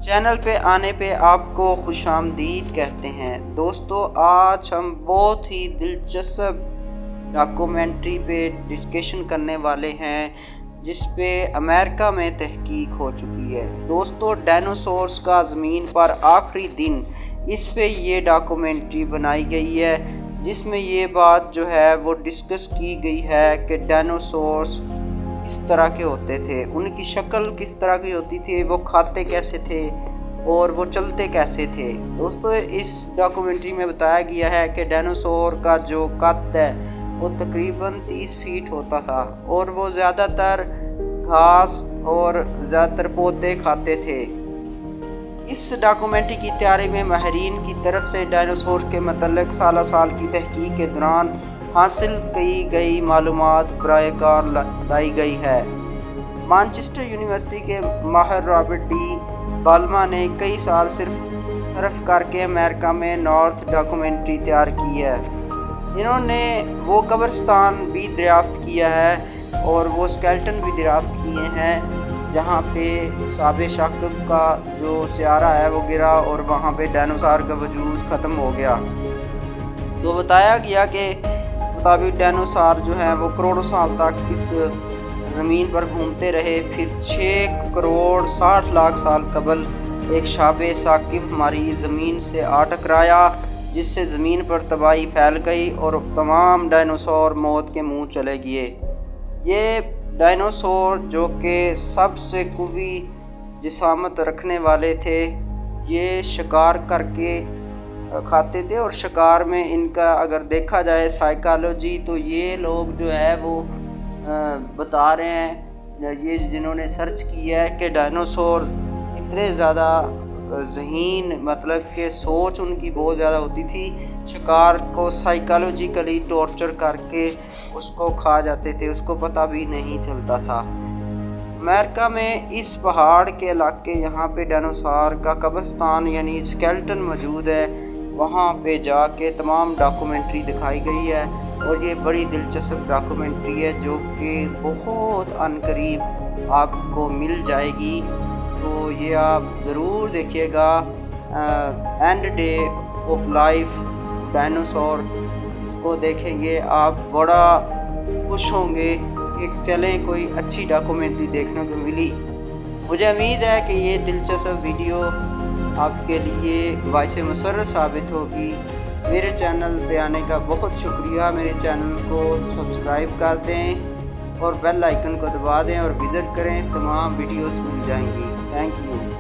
Channel पे आने पे आपको खुशामदीद कहते हैं। दोस्तों, आज हम बहुत ही दिलचस्प डॉक्यूमेंट्री पे डिस्कशन करने वाले हैं जिस पे अमेरिका में तहकीक हो चुकी है। दोस्तों, डायनासोर्स का ज़मीन पर आखिरी दिन, इस पे ये डॉक्यूमेंट्री बनाई गई है जिसमें ये बात जो है वो डिस्कस की गई है कि डायनासोर्स किस तरह के होते थे, उनकी शक्ल किस तरह की होती थी, वो खाते कैसे थे और वो चलते कैसे थे। दोस्तों, इस डॉक्यूमेंट्री में बताया गया है कि डायनासोर का जो कद है वो तकरीबन 30 फीट होता था और वो ज़्यादातर घास और ज़्यादातर पौधे खाते थे। इस डॉक्यूमेंट्री की तैयारी में माहिरीन की तरफ से डायनासोर के मतलब साल की तहकीक के दौरान हासिल की गई मालूमात बराए कार लाई गई है। मानचेस्टर यूनिवर्सिटी के माहिर रॉबर्ट डी बाल्मा ने कई साल सर्फ करके अमेरिका में नॉर्थ डॉक्यूमेंट्री तैयार की है। इन्होंने वो कब्रिस्तान भी दरियाफ्त किया है और वो स्केलेटन भी दरियाफ्त किए हैं जहाँ पे साबे शाकिब का जो सियारा है वो गिरा और वहाँ पे डायनासोर का वजूद ख़त्म हो गया। तो बताया गया कि मुताबिक डायनासोर जो है वो करोड़ों साल तक इस ज़मीन पर घूमते रहे। फिर 6 करोड़ 60 लाख साल कबल एक शाबे शाकिब हमारी ज़मीन से आ टकराया जिससे ज़मीन पर तबाही फैल गई और तमाम डायनासोर मौत के मुंह चले गए। ये डायनासोर जो कि सबसे क़वी जिसामत रखने वाले थे, ये शिकार करके खाते थे और शिकार में इनका अगर देखा जाए साइकोलॉजी तो ये लोग जो है वो बता रहे हैं, ये जिन्होंने सर्च किया है कि डायनासोर इतने ज़्यादा ज़हीन मतलब कि सोच उनकी बहुत ज़्यादा होती थी, शिकार को साइकोलॉजिकली टॉर्चर करके उसको खा जाते थे, उसको पता भी नहीं चलता था। अमेरिका में इस पहाड़ के इलाके यहाँ पे डायनासोर का कब्रिस्तान यानी स्केलेटन मौजूद है, वहाँ पे जाके तमाम डॉक्यूमेंट्री दिखाई गई है और ये बड़ी दिलचस्प डॉक्यूमेंट्री है जो कि बहुत अनकरीब आपको मिल जाएगी। तो ये आप ज़रूर देखिएगा, and day of life dinosaur, इसको देखेंगे आप बड़ा खुश होंगे कि चले कोई अच्छी डॉक्यूमेंट्री देखने को मिली। मुझे उम्मीद है कि ये दिलचस्प वीडियो आपके लिए बाइसे मुसर्रत साबित होगी। मेरे चैनल पे आने का बहुत शुक्रिया। मेरे चैनल को सब्सक्राइब कर दें और बेल आइकन को दबा दें और विज़िट करें, तमाम वीडियोस मिल जाएंगी। Thank you.